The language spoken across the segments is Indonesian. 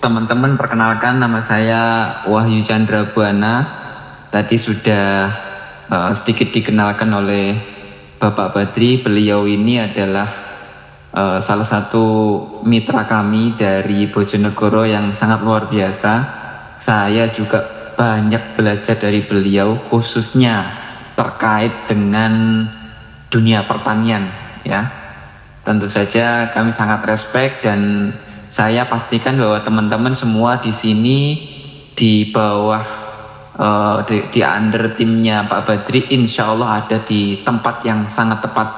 teman-teman, perkenalkan nama saya Wahyu Chandra Buana. Tadi sudah sedikit dikenalkan oleh Bapak Badri. Beliau ini adalah salah satu mitra kami dari Bojonegoro yang sangat luar biasa. Saya juga banyak belajar dari beliau, khususnya terkait dengan dunia pertanian, ya. Tentu saja kami sangat respect, dan saya pastikan bahwa teman-teman semua di sini di bawah di under timnya Pak Badri, insya Allah ada di tempat yang sangat tepat.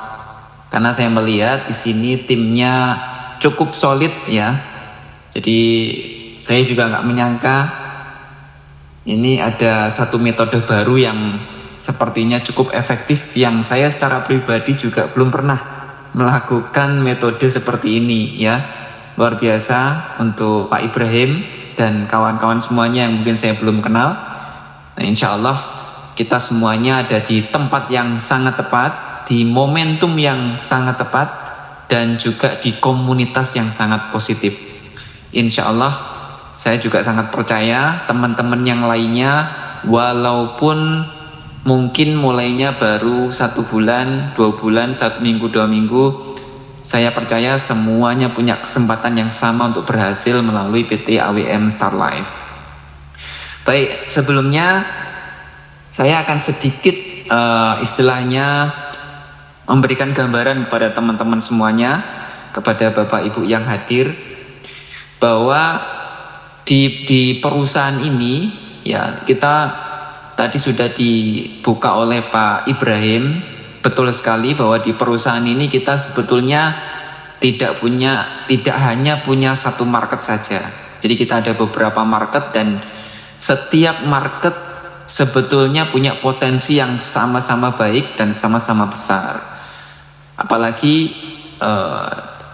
Karena saya melihat di sini timnya cukup solid, ya. Jadi saya juga nggak menyangka ini ada satu metode baru yang sepertinya cukup efektif, yang saya secara pribadi juga belum pernah melakukan metode seperti ini, ya. Luar biasa untuk Pak Ibrahim dan kawan-kawan semuanya yang mungkin saya belum kenal. Nah, insya Allah kita semuanya ada di tempat yang sangat tepat, di momentum yang sangat tepat, dan juga di komunitas yang sangat positif. Insya Allah saya juga sangat percaya teman-teman yang lainnya, walaupun mungkin mulainya baru 1 bulan, 2 bulan, 1 minggu, 2 minggu, saya percaya semuanya punya kesempatan yang sama untuk berhasil melalui PT AWM Star Life. Baik, sebelumnya saya akan sedikit istilahnya memberikan gambaran kepada teman-teman semuanya, kepada Bapak Ibu yang hadir, bahwa di perusahaan ini, ya, kita tadi sudah dibuka oleh Pak Ibrahim. Betul sekali bahwa di perusahaan ini kita sebetulnya tidak hanya punya satu market saja. Jadi kita ada beberapa market, dan setiap market sebetulnya punya potensi yang sama-sama baik dan sama-sama besar. Apalagi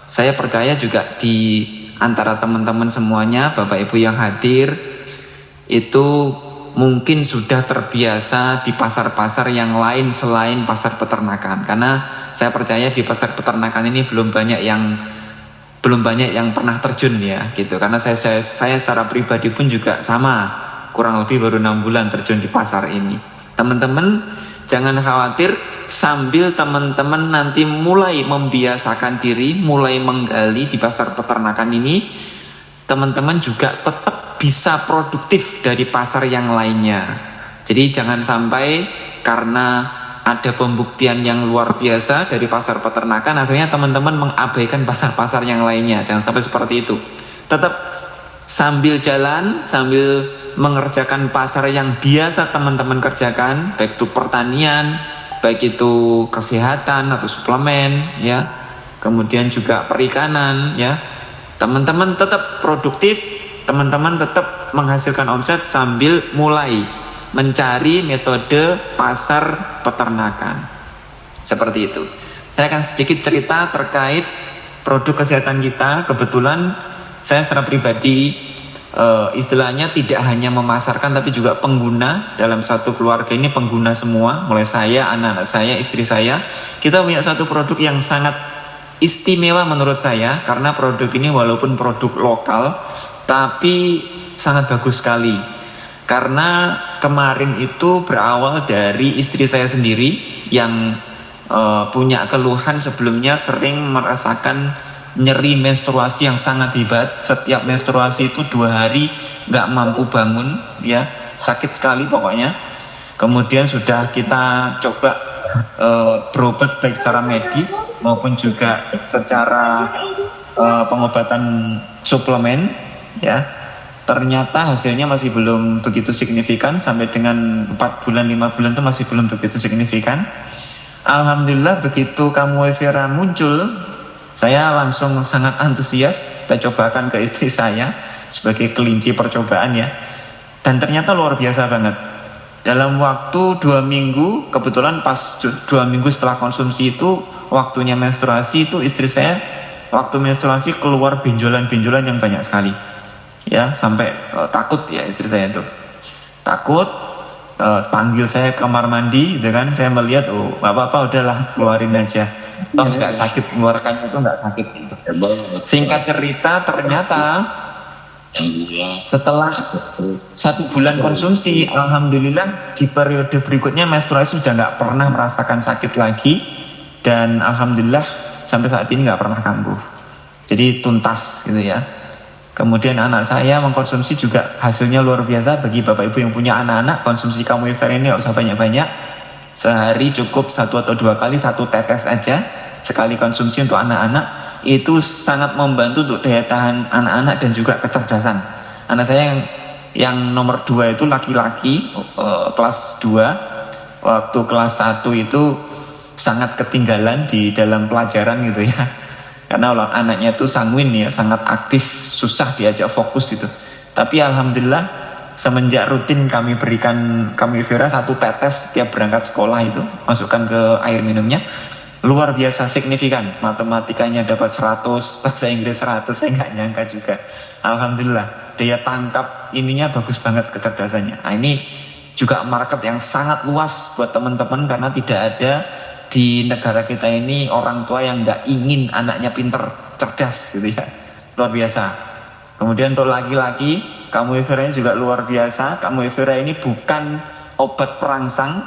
saya percaya juga di antara teman-teman semuanya, Bapak Ibu yang hadir, itu mungkin sudah terbiasa di pasar-pasar yang lain selain pasar peternakan. Karena saya percaya di pasar peternakan ini belum banyak yang pernah terjun, ya, gitu. Karena saya secara pribadi pun juga sama, kurang lebih baru 6 bulan terjun di pasar ini. Teman-teman jangan khawatir, sambil teman-teman nanti mulai membiasakan diri, mulai menggali di pasar peternakan ini, teman-teman juga tetap bisa produktif dari pasar yang lainnya. Jadi jangan sampai karena ada pembuktian yang luar biasa dari pasar peternakan, akhirnya teman-teman mengabaikan pasar-pasar yang lainnya. Jangan sampai seperti itu. Tetap sambil jalan, sambil mengerjakan pasar yang biasa teman-teman kerjakan, baik itu pertanian, baik itu kesehatan atau suplemen, ya, kemudian juga perikanan, ya. Teman-teman tetap produktif, teman-teman tetap menghasilkan omset sambil mulai mencari metode pasar peternakan. Seperti itu. Saya akan sedikit cerita terkait produk kesehatan kita. Kebetulan saya secara pribadi istilahnya tidak hanya memasarkan, tapi juga pengguna. Dalam satu keluarga ini pengguna semua, mulai saya, anak-anak saya, istri saya. Kita punya satu produk yang sangat istimewa menurut saya, karena produk ini walaupun produk lokal, tapi sangat bagus sekali. Karena kemarin itu berawal dari istri saya sendiri yang punya keluhan sebelumnya, sering merasakan nyeri menstruasi yang sangat hebat. Setiap menstruasi itu 2 hari gak mampu bangun, ya, sakit sekali pokoknya. Kemudian sudah kita coba berobat baik secara medis maupun juga secara pengobatan suplemen, ya. Ternyata hasilnya masih belum begitu signifikan. Sampai dengan 4 bulan, 5 bulan itu masih belum begitu signifikan. Alhamdulillah begitu kamu Vera muncul, saya langsung sangat antusias. Kita cobakan ke istri saya sebagai kelinci percobaan, ya. Dan ternyata luar biasa banget. Dalam waktu 2 minggu, kebetulan pas 2 minggu setelah konsumsi itu, waktunya menstruasi itu, istri saya waktu menstruasi keluar benjolan-benjolan yang banyak sekali, ya, sampai takut, ya, istri saya itu takut, panggil saya ke kamar mandi, gitu kan. Saya melihat, oh gak apa-apa, udahlah keluarin aja, toh gak sakit, mengeluarkannya itu gak sakit gitu. Singkat cerita, ternyata Setelah 1 bulan konsumsi, alhamdulillah di periode berikutnya menstruasi sudah nggak pernah merasakan sakit lagi, dan alhamdulillah sampai saat ini nggak pernah kambuh. Jadi tuntas gitu ya. Kemudian anak saya mengkonsumsi juga hasilnya luar biasa. Bagi bapak ibu yang punya anak-anak, konsumsi Camoever ini nggak usah banyak-banyak. Sehari cukup 1 atau 2 kali 1 tetes aja sekali konsumsi untuk anak-anak. Itu sangat membantu untuk daya tahan anak-anak dan juga kecerdasan. Anak saya yang nomor 2 itu laki-laki, kelas 2. Waktu kelas 1 itu sangat ketinggalan di dalam pelajaran gitu ya. Karena anaknya itu sanguin ya, sangat aktif, susah diajak fokus gitu. Tapi alhamdulillah semenjak rutin kami berikan Camoever 1 tetes setiap berangkat sekolah itu, masukkan ke air minumnya, luar biasa signifikan. Matematikanya dapat 100, bahasa Inggris 100, saya nggak nyangka juga. Alhamdulillah, daya tangkap ininya bagus banget, kecerdasannya. Nah, ini juga market yang sangat luas buat teman-teman, karena tidak ada di negara kita ini orang tua yang nggak ingin anaknya pinter, cerdas gitu ya. Luar biasa. Kemudian untuk laki-laki, Camoever juga luar biasa. Camoever ini bukan obat perangsang,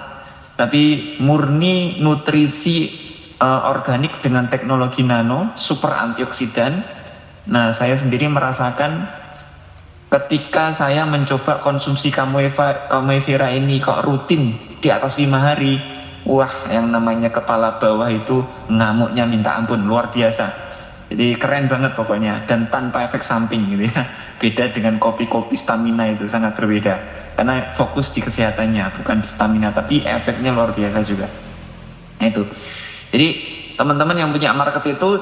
tapi murni nutrisi organik dengan teknologi nano, super antioksidan. Nah, saya sendiri merasakan ketika saya mencoba konsumsi Camoever ini kok rutin di atas 5 hari, wah, yang namanya kepala bawah itu ngamuknya minta ampun, luar biasa. Jadi keren banget pokoknya, dan tanpa efek samping gitu ya. Beda dengan kopi-kopi stamina, itu sangat berbeda. Karena fokus di kesehatannya, bukan di stamina, tapi efeknya luar biasa juga. Nah, itu. Jadi teman-teman yang punya market itu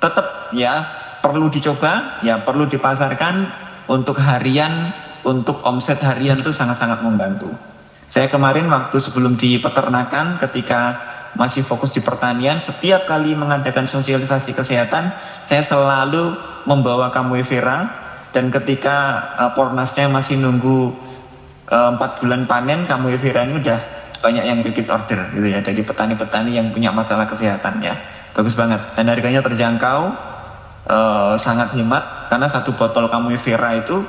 tetap ya perlu dicoba, ya perlu dipasarkan untuk harian, untuk omset harian itu sangat-sangat membantu. Saya kemarin waktu sebelum di peternakan, ketika masih fokus di pertanian, setiap kali mengadakan sosialisasi kesehatan, saya selalu membawa Camoever. Dan ketika Pornasnya masih nunggu 4 bulan panen, Camoever ini udah banyak yang repeat order gitu ya, dari petani-petani yang punya masalah kesehatan ya. Bagus banget, dan harganya terjangkau, sangat hemat, karena 1 botol Camoever itu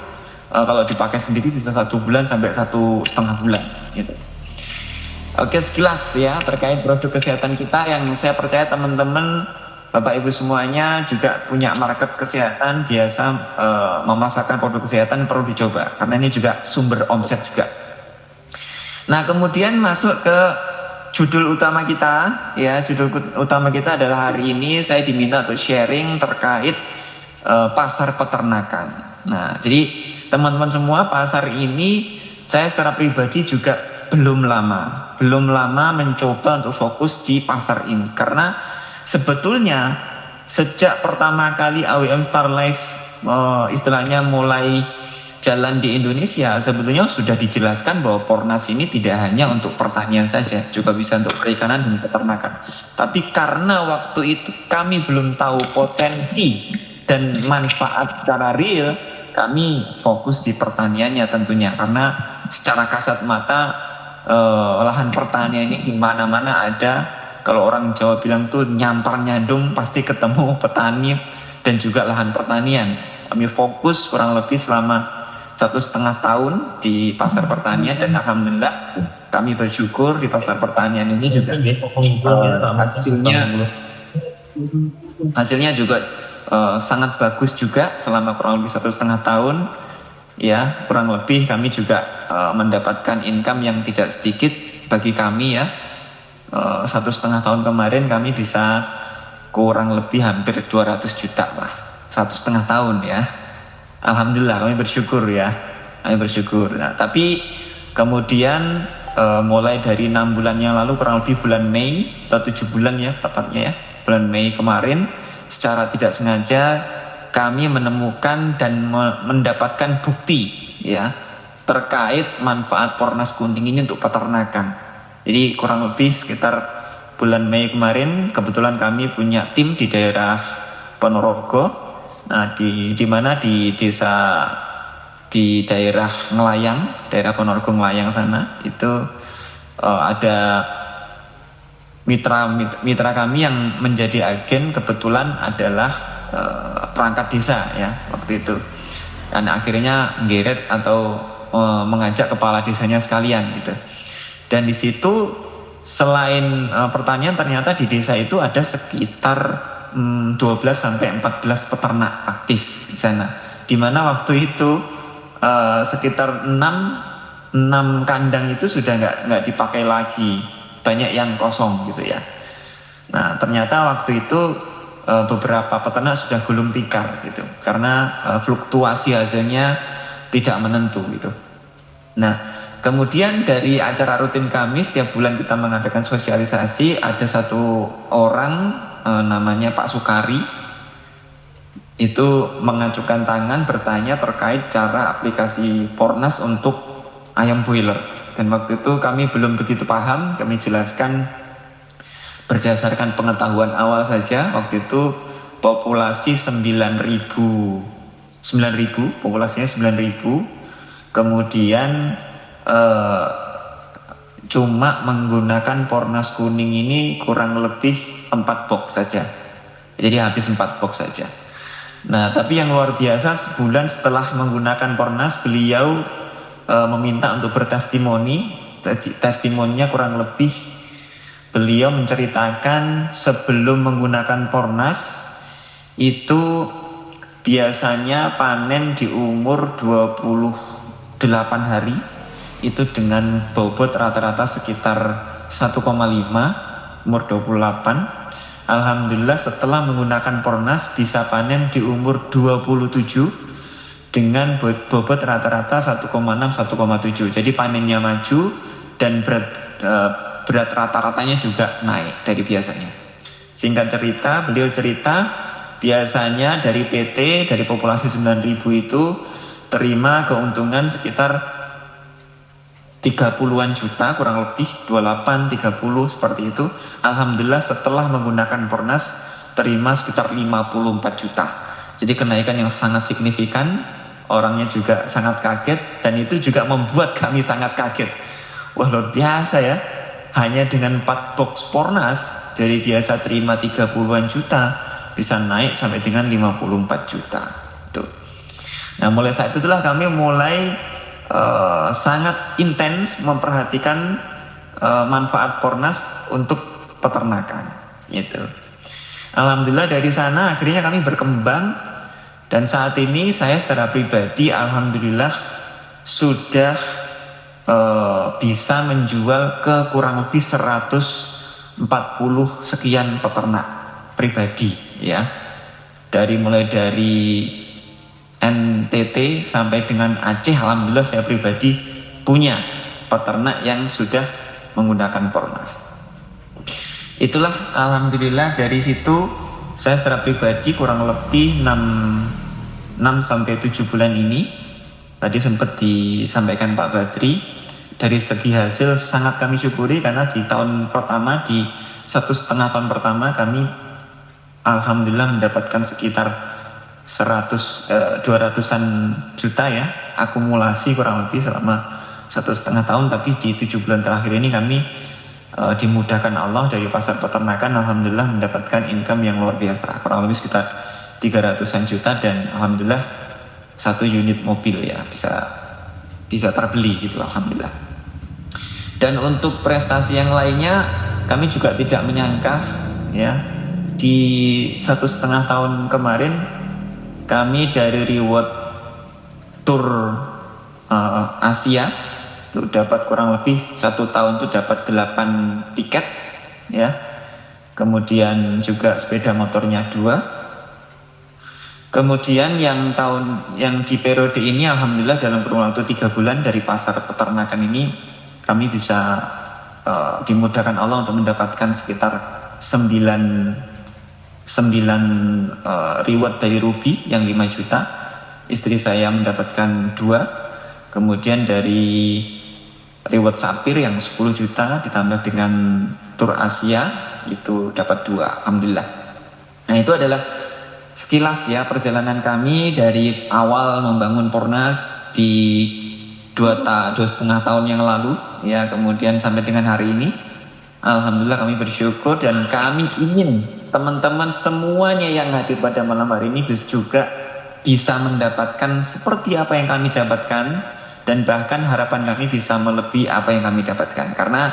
kalau dipakai sendiri bisa 1 bulan sampai 1,5 bulan gitu. Oke, sekilas ya terkait produk kesehatan kita, yang saya percaya teman-teman Bapak Ibu semuanya juga punya market kesehatan, biasa memasarkan produk kesehatan, perlu dicoba karena ini juga sumber omset juga. Nah, kemudian masuk ke judul utama kita ya. Judul utama kita adalah hari ini saya diminta untuk sharing terkait pasar peternakan. Nah, jadi teman-teman semua, pasar ini saya secara pribadi juga belum lama mencoba untuk fokus di pasar ini, karena sebetulnya sejak pertama kali AWM Star Life istilahnya mulai jalan di Indonesia, sebetulnya sudah dijelaskan bahwa Pornas ini tidak hanya untuk pertanian saja, juga bisa untuk perikanan dan peternakan. Tapi karena waktu itu kami belum tahu potensi dan manfaat secara real, kami fokus di pertaniannya tentunya, karena secara kasat mata lahan pertanian ini di mana-mana ada. Kalau orang Jawa bilang tuh nyampar nyandung, pasti ketemu petani dan juga lahan pertanian. Kami fokus kurang lebih selama 1,5 tahun di pasar pertanian, dan alhamdulillah kami bersyukur di pasar pertanian ini juga hasilnya juga sangat bagus juga selama kurang lebih 1,5 tahun ya. Kurang lebih kami juga mendapatkan income yang tidak sedikit bagi kami ya. 1,5 tahun kemarin kami bisa kurang lebih hampir 200 juta lah, 1,5 tahun ya. Alhamdulillah kami bersyukur ya, kami bersyukur. Nah, tapi kemudian mulai dari 6 bulan yang lalu, kurang lebih bulan Mei atau 7 bulan ya tepatnya ya, bulan Mei kemarin, secara tidak sengaja kami menemukan dan mendapatkan bukti ya terkait manfaat Pornas kuning ini untuk peternakan. Jadi kurang lebih sekitar bulan Mei kemarin, kebetulan kami punya tim di daerah Ponorogo. Nah, di mana di desa di daerah Ngelayang, daerah Ponorogo Ngelayang sana itu ada mitra kami yang menjadi agen, kebetulan adalah perangkat desa ya waktu itu. dan akhirnya nggeret atau mengajak kepala desanya sekalian gitu. Dan di situ selain pertanian, ternyata di desa itu ada sekitar 12 sampai 14 peternak aktif di sana. Di mana waktu itu sekitar 6 kandang itu sudah nggak dipakai lagi, banyak yang kosong gitu ya. Nah ternyata waktu itu beberapa peternak sudah gulung tikar gitu, karena fluktuasi hasilnya tidak menentu gitu. Nah kemudian dari acara rutin kami setiap bulan kita mengadakan sosialisasi, ada satu orang namanya Pak Sukari itu mengacukan tangan bertanya terkait cara aplikasi Pornas untuk ayam boiler. Dan waktu itu kami belum begitu paham, kami jelaskan berdasarkan pengetahuan awal saja. Waktu itu populasi 9.000, populasinya 9.000. Kemudian cuma menggunakan Pornas kuning ini kurang lebih 4 box saja. Jadi habis 4 box saja. Nah tapi yang luar biasa, sebulan setelah menggunakan Pornas, beliau meminta untuk bertestimoni. Testimoninya kurang lebih beliau menceritakan sebelum menggunakan Pornas itu biasanya panen di umur 28 hari itu dengan bobot rata-rata sekitar 1,5 umur 28. Alhamdulillah setelah menggunakan Pornas bisa panen di umur 27 dengan bobot rata-rata 1,6 1,7. Jadi panennya maju dan berat rata-ratanya juga naik dari biasanya. Singkat cerita, beliau cerita biasanya dari PT, dari populasi 9.000 itu terima keuntungan sekitar 30-an juta, kurang lebih 28, 30 seperti itu. Alhamdulillah setelah menggunakan Pornas terima sekitar 54 juta. Jadi kenaikan yang sangat signifikan, orangnya juga sangat kaget, dan itu juga membuat kami sangat kaget. Wah luar biasa ya, hanya dengan 4 box Pornas dari biasa terima 30-an juta bisa naik sampai dengan 54 juta. Tuh. Nah mulai saat itulah kami mulai sangat intens memperhatikan manfaat Pornas untuk peternakan gitu. Alhamdulillah dari sana akhirnya kami berkembang, dan saat ini saya secara pribadi alhamdulillah sudah bisa menjual ke kurang lebih 140 sekian peternak pribadi ya. Mulai dari NTT sampai dengan Aceh, alhamdulillah saya pribadi punya peternak yang sudah menggunakan Pornas. Itulah alhamdulillah dari situ saya secara pribadi kurang lebih 6 sampai 7 bulan ini tadi sempat disampaikan Pak Badri, dari segi hasil sangat kami syukuri karena di tahun pertama, di 1,5 tahun pertama kami alhamdulillah mendapatkan sekitar 200-an juta ya akumulasi kurang lebih selama 1,5 tahun. Tapi di 7 bulan terakhir ini kami dimudahkan Allah dari pasar peternakan, alhamdulillah mendapatkan income yang luar biasa, kurang lebih sekitar 300-an juta, dan alhamdulillah 1 unit mobil ya bisa terbeli gitu alhamdulillah. Dan untuk prestasi yang lainnya kami juga tidak menyangka ya, di 1,5 tahun kemarin kami dari reward tour Asia itu dapat kurang lebih 1 tahun itu dapat 8 tiket ya. Kemudian juga sepeda motornya 2. Kemudian yang di periode ini alhamdulillah dalam kurun waktu 3 bulan dari pasar peternakan ini kami bisa dimudahkan Allah untuk mendapatkan sekitar 9 reward dari Ruby yang 5 juta. Istri saya mendapatkan 2. Kemudian dari reward Sapir yang 10 juta ditambah dengan Tour Asia itu dapat 2, alhamdulillah. Nah itu adalah sekilas ya perjalanan kami dari awal membangun Pornas di 2,5 tahun yang lalu ya, kemudian sampai dengan hari ini. Alhamdulillah kami bersyukur, dan kami ingin teman-teman semuanya yang hadir pada malam hari ini juga bisa mendapatkan seperti apa yang kami dapatkan, dan bahkan harapan kami bisa melebihi apa yang kami dapatkan. Karena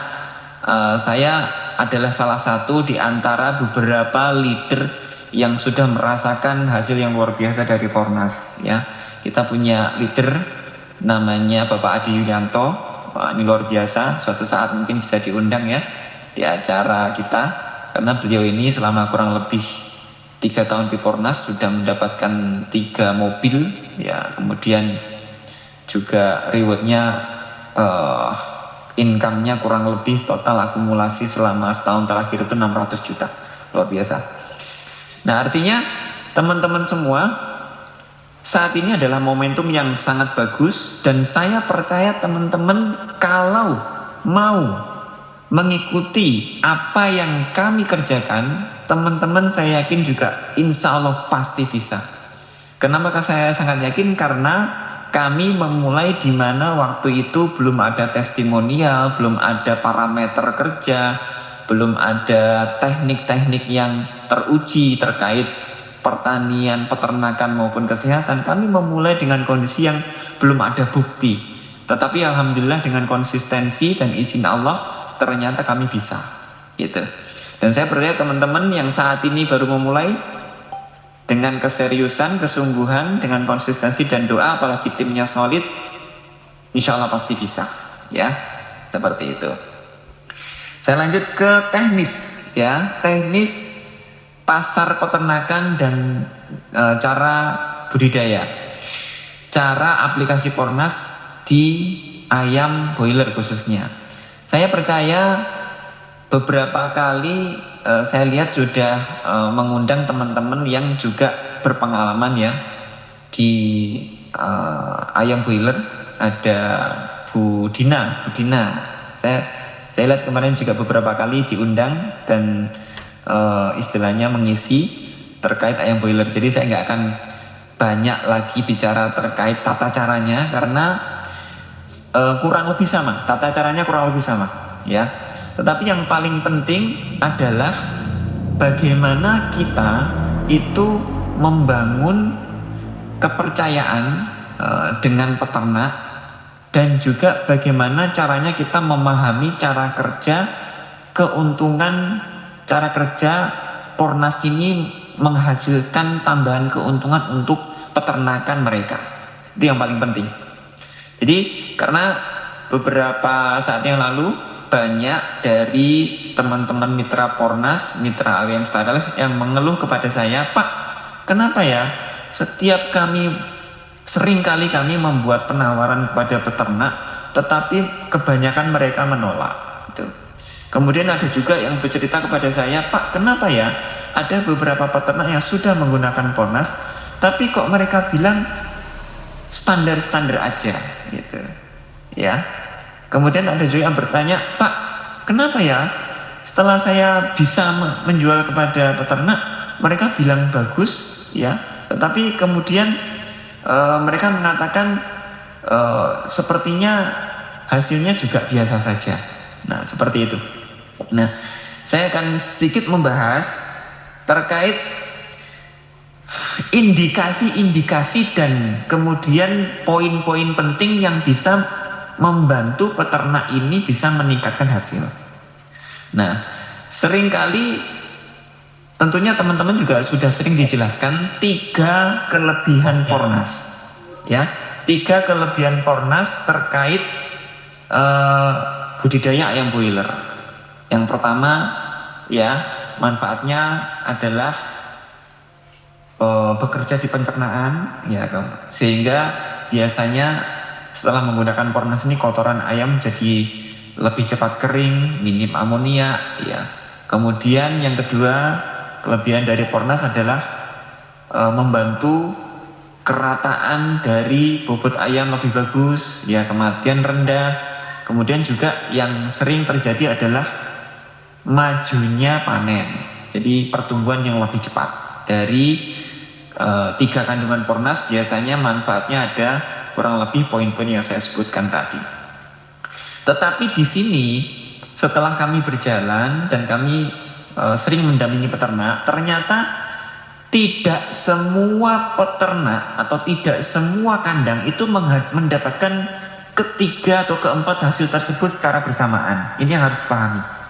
saya adalah salah satu di antara beberapa leader yang sudah merasakan hasil yang luar biasa dari Pornas, ya. Kita punya leader namanya Bapak Adi Yulianto. Wah, ini luar biasa. Suatu saat mungkin bisa diundang ya di acara kita, karena beliau ini selama kurang lebih 3 tahun di Pornas sudah mendapatkan 3 mobil, ya. Kemudian juga rewardnya, income-nya kurang lebih total akumulasi selama setahun terakhir itu 600 juta. Luar biasa. Nah, artinya teman-teman semua, saat ini adalah momentum yang sangat bagus, dan saya percaya teman-teman kalau mau mengikuti apa yang kami kerjakan, teman-teman saya yakin juga insya Allah pasti bisa. Kenapa saya sangat yakin? Karena kami memulai di mana waktu itu belum ada testimonial, belum ada parameter kerja, belum ada teknik-teknik yang teruji terkait pertanian, peternakan maupun kesehatan. Kami memulai dengan kondisi yang belum ada bukti. Tetapi alhamdulillah dengan konsistensi dan izin Allah ternyata kami bisa, gitu. Dan saya percaya teman-teman yang saat ini baru memulai, dengan keseriusan, kesungguhan, dengan konsistensi dan doa, apalagi timnya solid, insya Allah pasti bisa, ya. Seperti itu. Saya lanjut ke teknis, ya. Teknis pasar peternakan dan cara budidaya, cara aplikasi Pornas di ayam boiler khususnya. Saya percaya beberapa kali saya lihat sudah mengundang teman-teman yang juga berpengalaman ya di ayam boiler. Ada Bu Dina. Saya lihat kemarin juga beberapa kali diundang dan istilahnya mengisi terkait ayam boiler. Jadi saya nggak akan banyak lagi bicara terkait tata caranya, karena kurang lebih sama. Tata caranya kurang lebih sama, ya. Tetapi yang paling penting adalah bagaimana kita itu membangun kepercayaan dengan peternak, dan juga bagaimana caranya kita memahami cara kerja, keuntungan cara kerja Pornas ini menghasilkan tambahan keuntungan untuk peternakan mereka. Itu yang paling penting. Jadi karena beberapa saat yang lalu banyak dari teman-teman mitra Pornas, mitra AWM Starless yang mengeluh kepada saya, Pak, kenapa ya setiap seringkali kami membuat penawaran kepada peternak, tetapi kebanyakan mereka menolak. Gitu. Kemudian ada juga yang bercerita kepada saya, Pak, kenapa ya ada beberapa peternak yang sudah menggunakan Pornas, tapi kok mereka bilang standar-standar aja, gitu, ya. Kemudian ada juga yang bertanya, Pak, kenapa ya setelah saya bisa menjual kepada peternak, mereka bilang bagus, ya, tetapi kemudian mereka mengatakan sepertinya hasilnya juga biasa saja. Nah, seperti itu. Nah, saya akan sedikit membahas terkait indikasi-indikasi dan kemudian poin-poin penting yang bisa membantu peternak ini bisa meningkatkan hasil. Nah, seringkali tentunya teman-teman juga sudah sering dijelaskan 3 kelebihan Pornas, ya. 3 kelebihan Pornas terkait budidaya ayam boiler. Yang pertama, ya, manfaatnya adalah bekerja di pencernaan, ya, sehingga biasanya setelah menggunakan Pornas ini kotoran ayam jadi lebih cepat kering, minim amonia, ya. Kemudian yang kedua, kelebihan dari Pornas adalah membantu kerataan dari bobot ayam lebih bagus, ya, kematian rendah. Kemudian juga yang sering terjadi adalah majunya panen. Jadi pertumbuhan yang lebih cepat. Dari 3 kandungan Pornas biasanya manfaatnya ada kurang lebih poin-poin yang saya sebutkan tadi. Tetapi di sini setelah kami berjalan dan kami sering mendampingi peternak, ternyata tidak semua peternak atau tidak semua kandang itu mendapatkan ketiga atau keempat hasil tersebut secara bersamaan. Ini yang harus pahami.